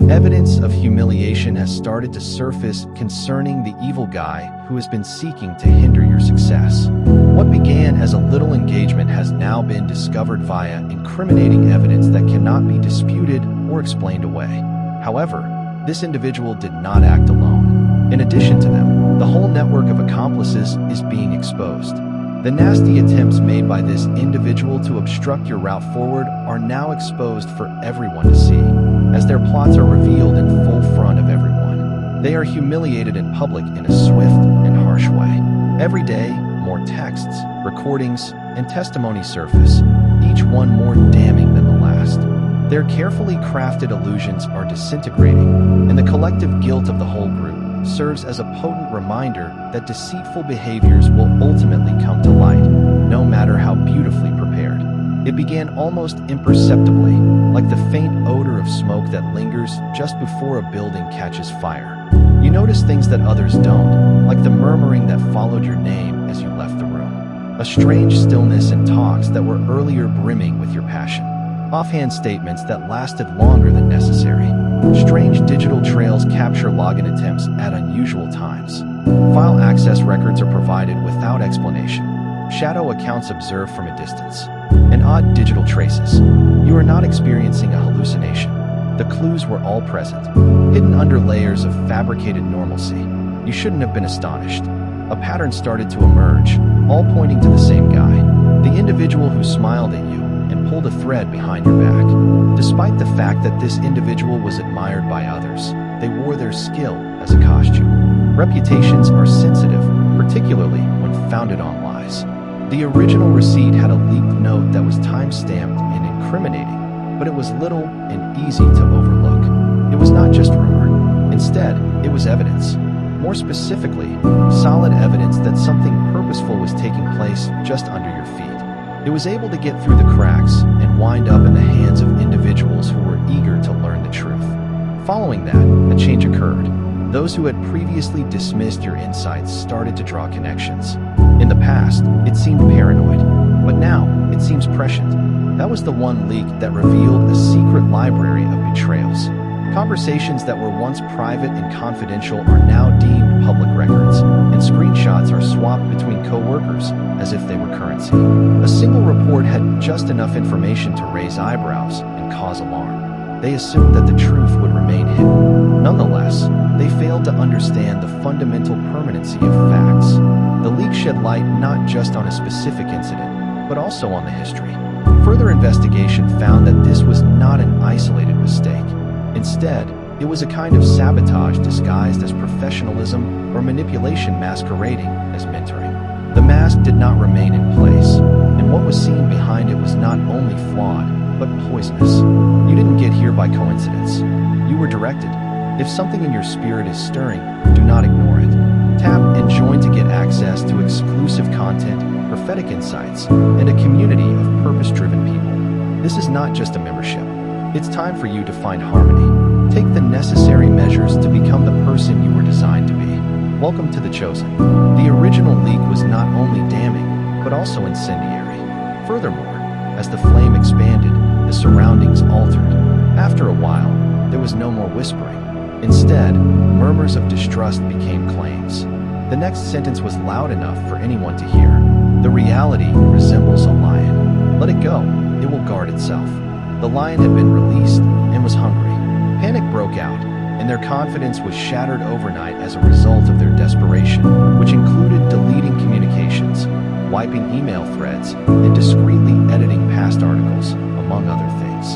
Evidence of humiliation has started to surface concerning the evil guy who has been seeking to hinder your success. What began as a little engagement has now been discovered via incriminating evidence that cannot be disputed or explained away. However, this individual did not act alone. In addition to them, the whole network of accomplices is being exposed. The nasty attempts made by this individual to obstruct your route forward are now exposed for everyone to see, as their plots are revealed in full front of everyone. They are humiliated in public in a swift and harsh way. Every day, more texts, recordings, and testimonies surface, each one more damning than the last. Their carefully crafted illusions are disintegrating, and the collective guilt of the whole group serves as a potent reminder that deceitful behaviors will ultimately come to light, no matter how beautifully prepared. It began almost imperceptibly, like the faint odor of smoke that lingers just before a building catches fire. You notice things that others don't, like the murmuring that followed your name as you left the room. A strange stillness in talks that were earlier brimming with your passion. Offhand statements that lasted longer than necessary. Strange digital trails capture login attempts at unusual times. File access records are provided without explanation. Shadow accounts observed from a distance. And odd digital traces. You are not experiencing a hallucination. The clues were all present, hidden under layers of fabricated normalcy. You shouldn't have been astonished. A pattern started to emerge, all pointing to the same guy. The individual who smiled at you and pulled a thread behind your back. Despite the fact that this individual was admired by others, they wore their skill as a costume. Reputations are sensitive, particularly when founded on lies. The original receipt had a leaked note that was time-stamped and incriminating, but it was little and easy to overlook. It was not just rumor. Instead, it was evidence. More specifically, solid evidence that something purposeful was taking place just under your feet. It was able to get through the cracks and wind up in the hands of individuals who were eager to learn the truth. Following that, a change occurred. Those who had previously dismissed your insights started to draw connections. In the past, it seemed paranoid, but now it seems prescient. That was the one leak that revealed a secret library of betrayals. Conversations that were once private and confidential are now deemed public records, and screenshots are swapped between co-workers as if they were currency. A single report had just enough information to raise eyebrows and cause alarm. They assumed that the truth would remain hidden. Nonetheless, they failed to understand the fundamental permanency of facts. The leak shed light not just on a specific incident, but also on the history. Further investigation found that this was not an isolated mistake. Instead, it was a kind of sabotage disguised as professionalism or manipulation masquerading as mentoring. The mask did not remain in place, and what was seen behind it was not only flawed, but poisonous. You didn't get here by coincidence. You were directed. If something in your spirit is stirring, do not ignore it. Tap and join to get access to exclusive content, prophetic insights, and a community of purpose-driven people. This is not just a membership. It's time for you to find harmony. Take the necessary measures to become the person you were designed to be. Welcome to the Chosen. The original leak was not only damning, but also incendiary. Furthermore, as the flame expanded, the surroundings altered. After a while, there was no more whispering. Instead, murmurs of distrust became claims. The next sentence was loud enough for anyone to hear. The reality resembles a lion. Let it go. It will guard itself. The lion had been released and was hungry. Panic broke out, and their confidence was shattered overnight as a result of their desperation, which included deleting communications, wiping email threads, and discreetly editing past articles, among other things,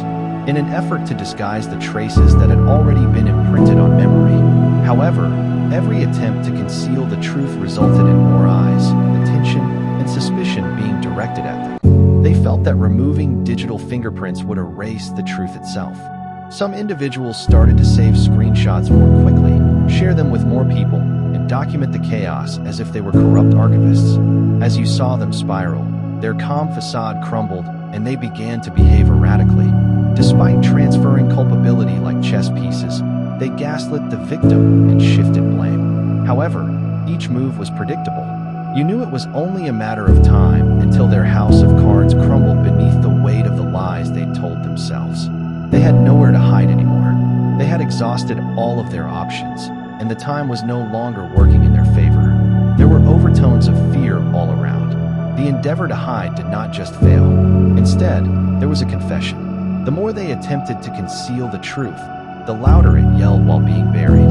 in an effort to disguise the traces that had already been imprinted on memory. However, every attempt to conceal the truth resulted in more eyes, attention, and suspicion being directed at them. They felt that removing digital fingerprints would erase the truth itself. Some individuals started to save screenshots more quickly, share them with more people, and document the chaos as if they were corrupt archivists. As you saw them spiral, their calm facade crumbled, and they began to behave erratically. Despite transferring culpability like chess pieces, they gaslit the victim and shifted blame. However, each move was predictable. You knew it was only a matter of time until their house of cards crumbled beneath the weight of the lies they told themselves. They had nowhere to hide anymore. They had exhausted all of their options, and the time was no longer working in their favor. There were overtones of fear all around. The endeavor to hide did not just fail. Instead, there was a confession. The more they attempted to conceal the truth, the louder it yelled while being buried.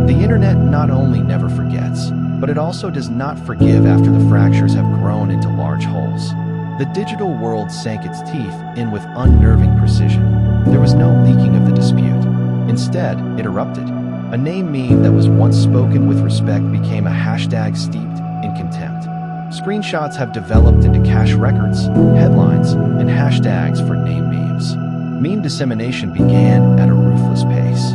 The internet not only never forgets, but it also does not forgive after the fractures have grown into large holes. The digital world sank its teeth in with unnerving precision. There was no leaking of the dispute. Instead, it erupted. A name meme that was once spoken with respect became a hashtag steeped in contempt. Screenshots have developed into cache records, headlines, and hashtags for name memes. Meme dissemination began at a ruthless pace.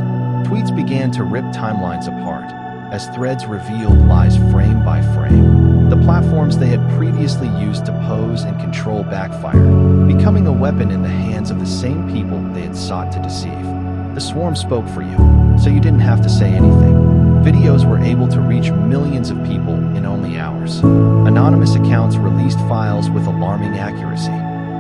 Tweets began to rip timelines apart, as threads revealed lies frame by frame. The platforms they had previously used to pose and control backfired, becoming a weapon in the hands of the same people they had sought to deceive. The swarm spoke for you, so you didn't have to say anything. Videos were able to reach millions of people in only hours. Anonymous accounts released files with alarming accuracy.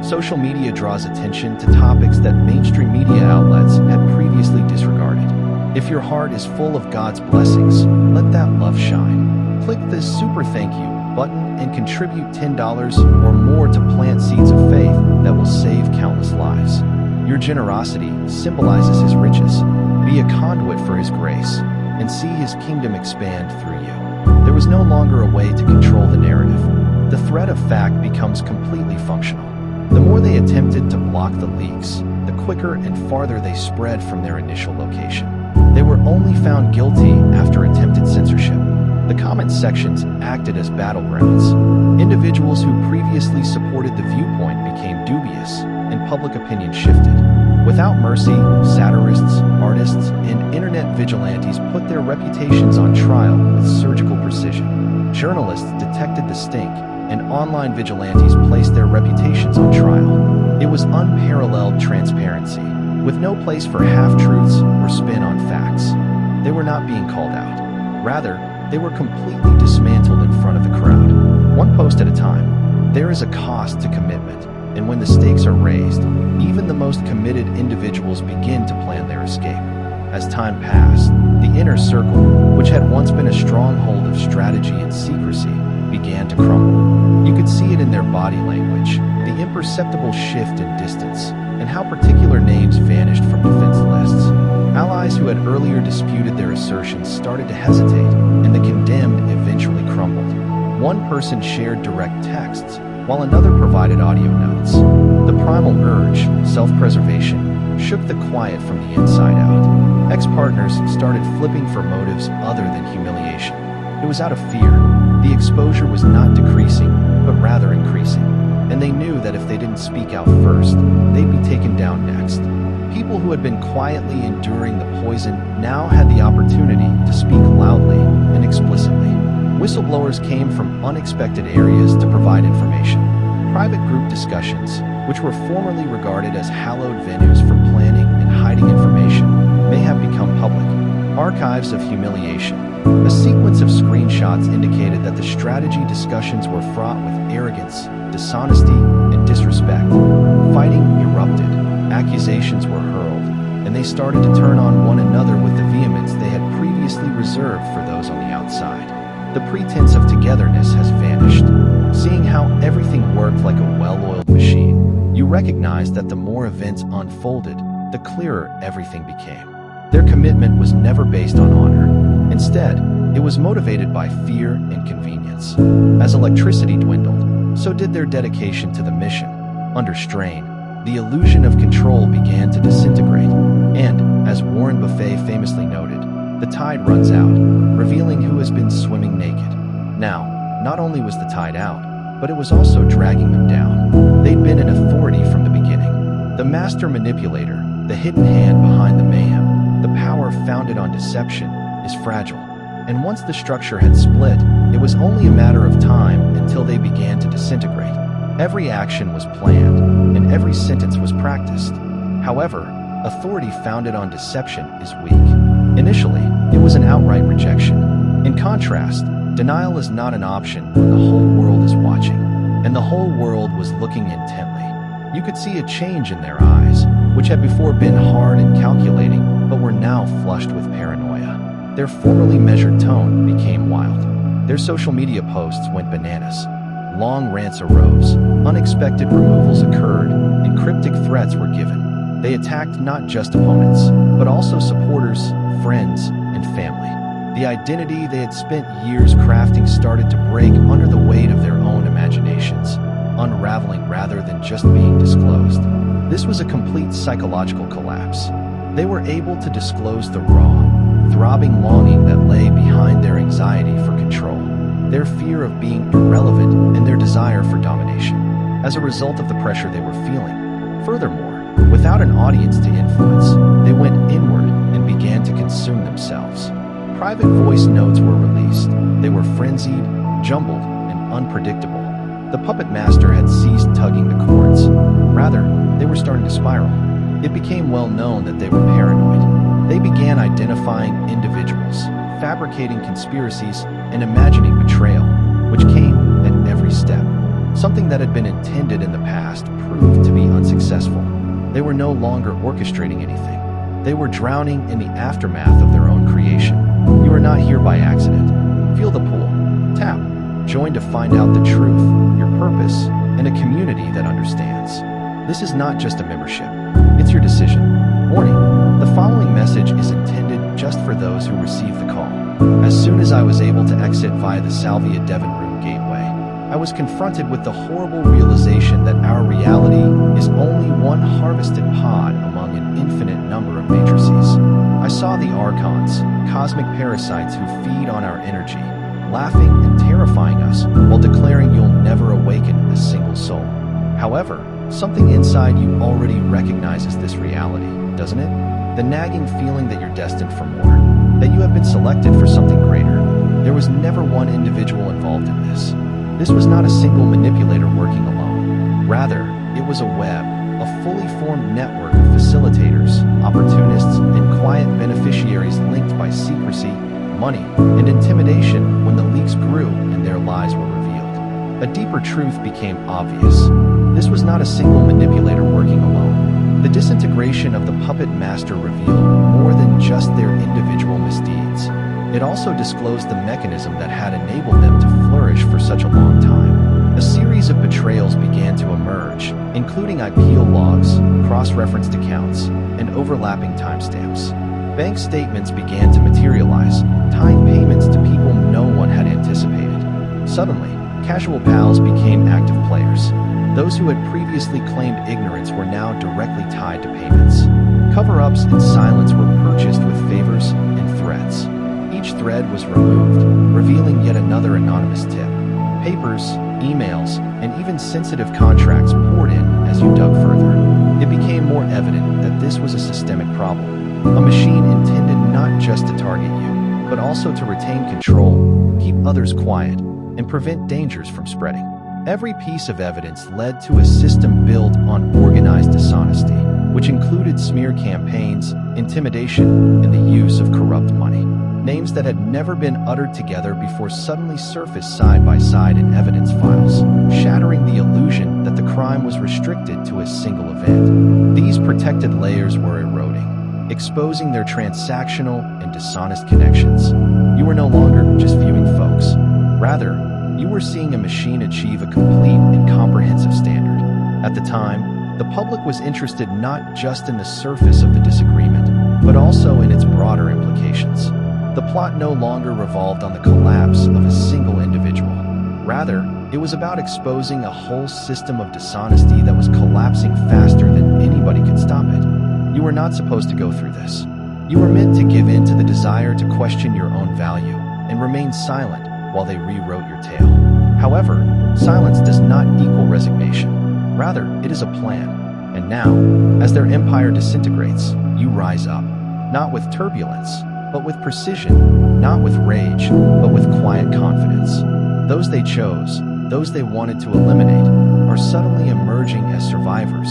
Social media draws attention to topics that mainstream media outlets had previously disregarded. If your heart is full of God's blessings, let that love shine. Click this super thank you button and contribute $10 or more to plant seeds of faith that will save countless lives. Your generosity symbolizes His riches. Be a conduit for His grace, and see His kingdom expand through you. There was no longer a way to control the narrative. The thread of fact becomes completely functional. The more they attempted to block the leaks, the quicker and farther they spread from their initial location. They were only found guilty after attempted censorship. The comment sections acted as battlegrounds. Individuals who previously supported the viewpoint became dubious, and public opinion shifted. Without mercy, satirists, artists, and internet vigilantes put their reputations on trial with surgical precision. Journalists detected the stink, and online vigilantes placed their reputations on trial. It was unparalleled transparency, with no place for half-truths or spin on facts. They were not being called out. Rather, they were completely dismantled in front of the crowd. One post at a time. There is a cost to commitment, and when the stakes are raised, even the most committed individuals begin to plan their escape. As time passed, the inner circle, which had once been a stronghold of strategy and secrecy, began to crumble. You could see it in their body language, the imperceptible shift in distance, and how particular names vanished from defense lists. Allies who had earlier disputed their assertions started to hesitate, and the condemned eventually crumbled. One person shared direct texts, while another provided audio notes. The primal urge, self-preservation, shook the quiet from the inside out. Ex-partners started flipping for motives other than humiliation. It was out of fear. The exposure was not decreasing, but rather increasing. And they knew that if they didn't speak out first, they'd be taken down next. People who had been quietly enduring the poison now had the opportunity to speak loudly and explicitly. Whistleblowers came from unexpected areas to provide information. Private group discussions, which were formerly regarded as hallowed venues for planning and hiding information, may have become public. Archives of humiliation. A sequence of screenshots indicated that the strategy discussions were fraught with arrogance, dishonesty, and disrespect. Fighting erupted. Accusations were hurled, and they started to turn on one another with the vehemence they had previously reserved for those on the outside. The pretense of togetherness has vanished. Seeing how everything worked like a well-oiled machine, you recognized that the more events unfolded, the clearer everything became. Their commitment was never based on honor. Instead, it was motivated by fear and convenience. As electricity dwindled, so did their dedication to the mission. Under strain, the illusion of control began to disintegrate. And, as Warren Buffett famously noted, the tide runs out, revealing who has been swimming naked. Now, not only was the tide out, but it was also dragging them down. They'd been an authority from the beginning. The master manipulator, the hidden hand behind the mayhem, the power founded on deception, is fragile. And once the structure had split, it was only a matter of time until they began to disintegrate. Every action was planned, and every sentence was practiced. However, authority founded on deception is weak. Initially, it was an outright rejection. In contrast, denial is not an option when the whole world is watching, and the whole world was looking intently. You could see a change in their eyes, which had before been hard and calculating, but were now flushed with paranoia. Their formerly measured tone became wild. Their social media posts went bananas. Long rants arose, unexpected removals occurred, and cryptic threats were given. They attacked not just opponents, but also supporters, friends, and family. The identity they had spent years crafting started to break under the weight of their own imaginations, unraveling rather than just being disclosed. This was a complete psychological collapse. They were able to disclose the raw, throbbing longing that lay behind their anxiety for control, their fear of being irrelevant, and their desire for domination. As a result of the pressure they were feeling, furthermore, without an audience to influence, they went inward and began to consume themselves. Private voice notes were released. They were frenzied, jumbled, and unpredictable. The puppet master had ceased tugging the cords. Rather, they were starting to spiral. It became well known that they were paranoid. They began identifying individuals, fabricating conspiracies, and imagining betrayal, which came at every step. Something that had been intended in the past proved to be unsuccessful. They were no longer orchestrating anything. They were drowning in the aftermath of their own creation. You are not here by accident. Feel the pull. Tap. Join to find out the truth, your purpose, and a community that understands. This is not just a membership. It's your decision. Warning. The following message is intended just for those who receive the call. As soon as I was able to exit via the Salvia Devon Room gateway, I was confronted with the horrible realization that our reality is only one harvested pod among an infinite number of matrices. I saw the archons, cosmic parasites who feed on our energy, laughing and terrifying us while declaring you'll never awaken a single soul. However, something inside you already recognizes this reality, doesn't it? The nagging feeling that you're destined for more, that you have been selected for something greater. There was never one individual involved in this. This was not a single manipulator working alone. Rather, it was a web, a fully formed network of facilitators, opportunists, and quiet beneficiaries linked by secrecy, money, and intimidation. When the leaks grew and their lies were revealed, a deeper truth became obvious. This was not a single manipulator working alone. The disintegration of the puppet master revealed more than just their individual misdeeds. It also disclosed the mechanism that had enabled them to flourish for such a long time. A series of betrayals began to emerge, including IPO logs, cross-referenced accounts, and overlapping timestamps. Bank statements began to materialize, tying payments to people no one had anticipated. Suddenly, casual pals became active players. Those who had previously claimed ignorance were now directly tied to payments. Cover-ups and silence were purchased with favors and threats. Each thread was removed, revealing yet another anonymous tip. Papers, emails, and even sensitive contracts poured in as you dug further. It became more evident that this was a systemic problem, a machine intended not just to target you, but also to retain control, keep others quiet, and prevent dangers from spreading. Every piece of evidence led to a system built on organized dishonesty, which included smear campaigns, intimidation, and the use of corrupt money. Names that had never been uttered together before suddenly surfaced side by side in evidence files, shattering the illusion that the crime was restricted to a single event. These protected layers were eroding, exposing their transactional and dishonest connections. You were no longer just viewing folks. Rather, you were seeing a machine achieve a complete and comprehensive standard. At the time, the public was interested not just in the surface of the disagreement, but also in its broader implications. The plot no longer revolved on the collapse of a single individual. Rather, it was about exposing a whole system of dishonesty that was collapsing faster than anybody could stop it. You were not supposed to go through this. You were meant to give in to the desire to question your own value and remain silent while they rewrote your tale. However, silence does not equal resignation. Rather, it is a plan. And now, as their empire disintegrates, you rise up, not with turbulence, but with precision, not with rage, but with quiet confidence. Those they chose, those they wanted to eliminate, are suddenly emerging as survivors,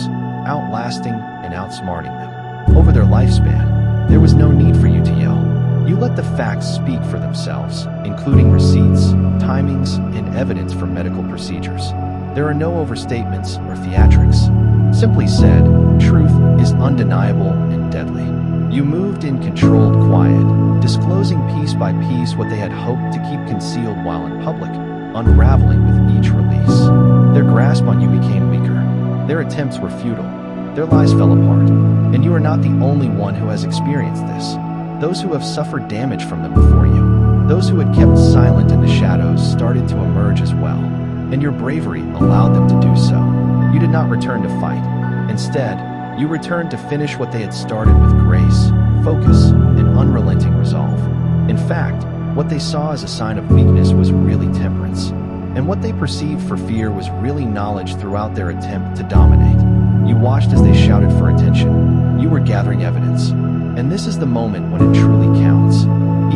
outlasting and outsmarting them. Over their lifespan, there was no need for you to yell. You let the facts speak for themselves, including receipts, timings, and evidence for medical procedures. There are no overstatements or theatrics. Simply said, truth is undeniable and deadly. You moved in controlled quiet, disclosing piece by piece what they had hoped to keep concealed while in public, unraveling with each release. Their grasp on you became weaker. Their attempts were futile. Their lies fell apart. And you are not the only one who has experienced this. Those who have suffered damage from them before you, those who had kept silent in the shadows, started to emerge as well. And your bravery allowed them to do so. You did not return to fight. Instead, you returned to finish what they had started with grace, focus, and unrelenting resolve. In fact, what they saw as a sign of weakness was really temperance. And what they perceived for fear was really knowledge throughout their attempt to dominate. You watched as they shouted for attention. You were gathering evidence. And this is the moment when it truly counts.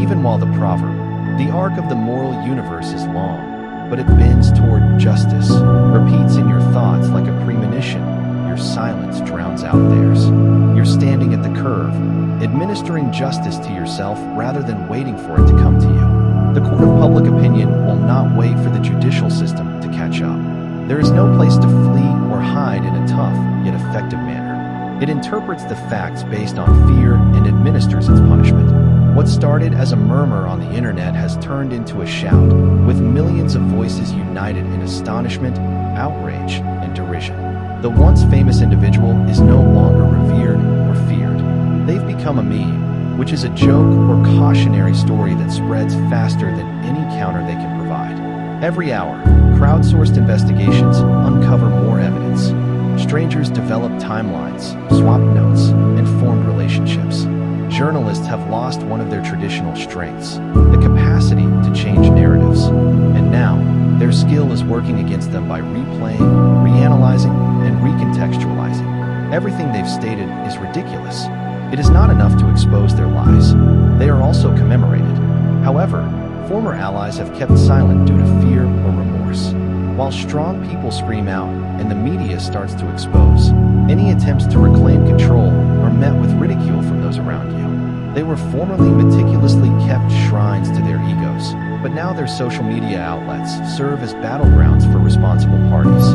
Even while the proverb, the arc of the moral universe is long, but it bends toward justice, repeats in your thoughts like a premonition. Your silence drowns out theirs. You're standing at the curve, administering justice to yourself rather than waiting for it to come to you. The court of public opinion will not wait for the judicial system to catch up. There is no place to flee or hide in a tough, yet effective manner. It interprets the facts based on fear and administers its punishment. What started as a murmur on the internet has turned into a shout, with millions of voices united in astonishment, outrage, and derision. The once famous individual is no longer revered or feared. They've become a meme, which is a joke or cautionary story that spreads faster than any counter they can provide. Every hour, crowdsourced investigations uncover more evidence. Strangers develop timelines, swap notes, and formed relationships. Journalists have lost one of their traditional strengths, the capacity to change narratives. And now, their skill is working against them by replaying, reanalyzing, and recontextualizing. Everything they've stated is ridiculous. It is not enough to expose their lies. They are also commemorated. However, former allies have kept silent due to fear or remorse. While strong people scream out and the media starts to expose, any attempts to reclaim control are met with ridicule from those around you. They were formerly meticulously kept shrines to their egos, but now their social media outlets serve as battlegrounds for responsible parties.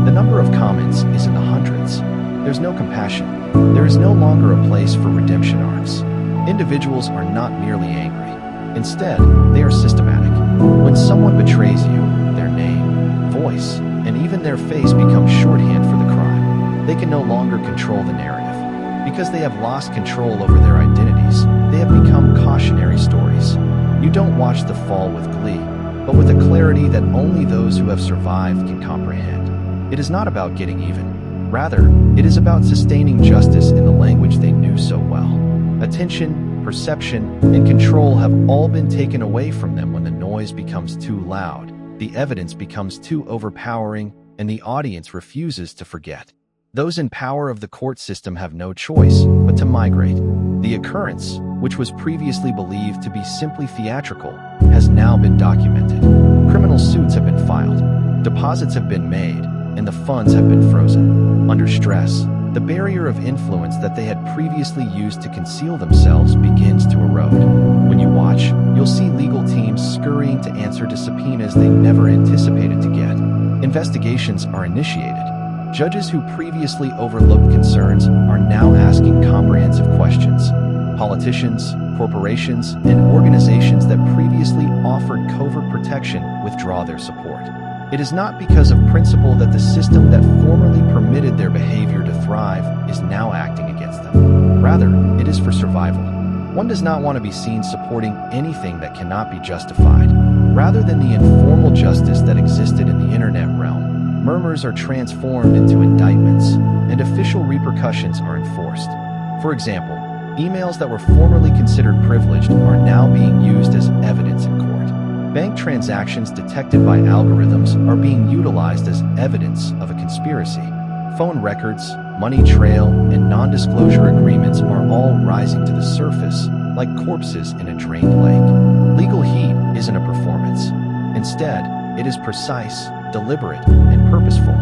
The number of comments is in the hundreds. There's no compassion. There is no longer a place for redemption arcs. Individuals are not merely angry. Instead, they are systematic. When someone betrays you, their name, voice, and even their face become shorthand for the crime. They can no longer control the narrative. Because they have lost control over their identities, they have become cautionary stories. You don't watch the fall with glee, but with a clarity that only those who have survived can comprehend. It is not about getting even. Rather, it is about sustaining justice in the language they knew so well. Attention, perception, and control have all been taken away from them when the noise becomes too loud, the evidence becomes too overpowering, and the audience refuses to forget. Those in power of the court system have no choice but to migrate. The occurrence, which was previously believed to be simply theatrical, has now been documented. Criminal suits have been filed, deposits have been made, and the funds have been frozen. Under stress, the barrier of influence that they had previously used to conceal themselves begins to erode. When you watch, you'll see legal teams scurrying to answer to subpoenas they never anticipated to get. Investigations are initiated. Judges who previously overlooked concerns are now asking comprehensive questions. Politicians, corporations, and organizations that previously offered covert protection withdraw their support. It is not because of principle that the system that formerly permitted their behavior to thrive is now acting against them. Rather, it is for survival. One does not want to be seen supporting anything that cannot be justified. Rather than the informal justice that existed in the internet realm, murmurs are transformed into indictments, and official repercussions are enforced. For example, emails that were formerly considered privileged are now being used as evidence in court. Bank transactions detected by algorithms are being utilized as evidence of a conspiracy. Phone records, money trail, and non-disclosure agreements are all rising to the surface like corpses in a drained lake. Legal heat isn't a performance. Instead, it is precise, deliberate, and purposeful.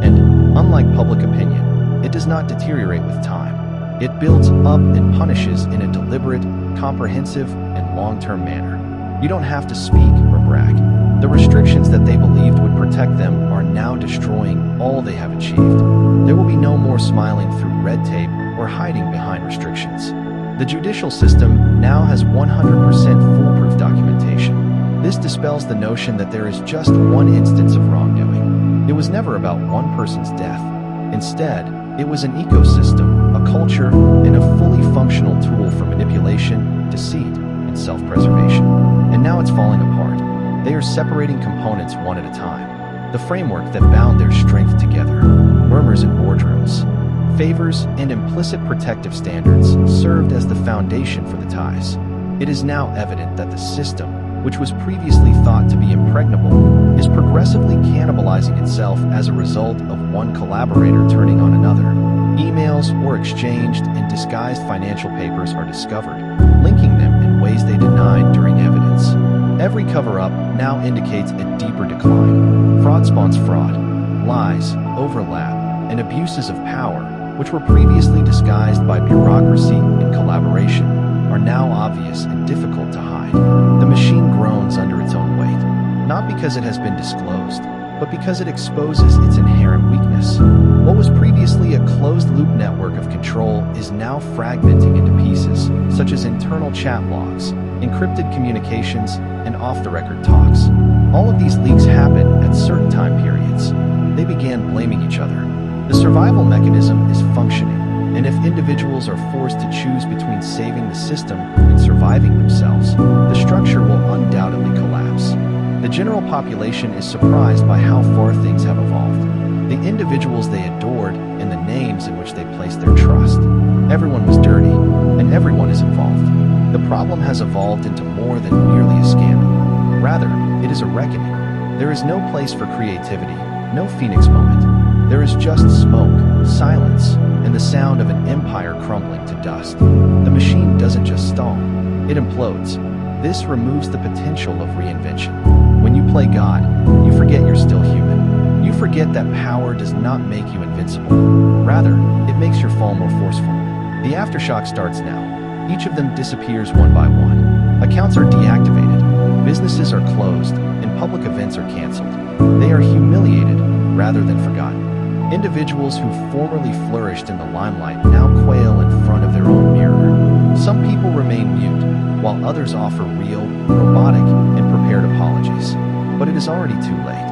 And, unlike public opinion, it does not deteriorate with time. It builds up and punishes in a deliberate, comprehensive, and long-term manner. You don't have to speak or brag. The restrictions that they believed would protect them are now destroying all they have achieved. There will be no more smiling through red tape or hiding behind restrictions. The judicial system now has 100% foolproof documentation. This dispels the notion that there is just one instance of wrongdoing. It was never about one person's death. Instead, it was an ecosystem, a culture, and a fully functional tool for manipulation, deceit, and self-preservation. And now it's falling apart. They are separating components one at a time. The framework that bound their strength together, murmurs in boardrooms, favors, and implicit protective standards served as the foundation for the ties. It is now evident that the system, which was previously thought to be impregnable, is progressively cannibalizing itself as a result of one collaborator turning on another. Emails or exchanged and disguised financial papers are discovered, linking them in ways they denied during evidence. Every cover-up now indicates a deeper decline. Fraud spawns fraud. Lies, overlap, and abuses of power, which were previously disguised by bureaucracy and collaboration, are now obvious and difficult to hide. The machine groans under its own weight, not because it has been disclosed, but because it exposes its inherent weakness. What was previously a closed-loop network of control is now fragmenting into pieces, such as internal chat logs, encrypted communications, and off-the-record talks. All of these leaks happened at certain time periods. They began blaming each other. The survival mechanism is functioning, and if individuals are forced to choose between saving the system and surviving themselves, the structure will undoubtedly collapse. The general population is surprised by how far things have evolved. The individuals they adored and the names in which they placed their trust. Everyone was dirty, and everyone is involved. The problem has evolved into more than merely a scandal. Rather, it is a reckoning. There is no place for creativity, no Phoenix moment. There is just smoke, silence, and the sound of an empire crumbling to dust. The machine doesn't just stall, it implodes. This removes the potential of reinvention. When you play God, you forget you're still human. You forget that power does not make you invincible. Rather, it makes your fall more forceful. The aftershock starts now. Each of them disappears one by one. Accounts are deactivated, businesses are closed, and public events are canceled. They are humiliated rather than forgotten. Individuals who formerly flourished in the limelight now quail in front of their own mirror. Some people remain mute, while others offer real, robotic, and prepared apologies. But it is already too late.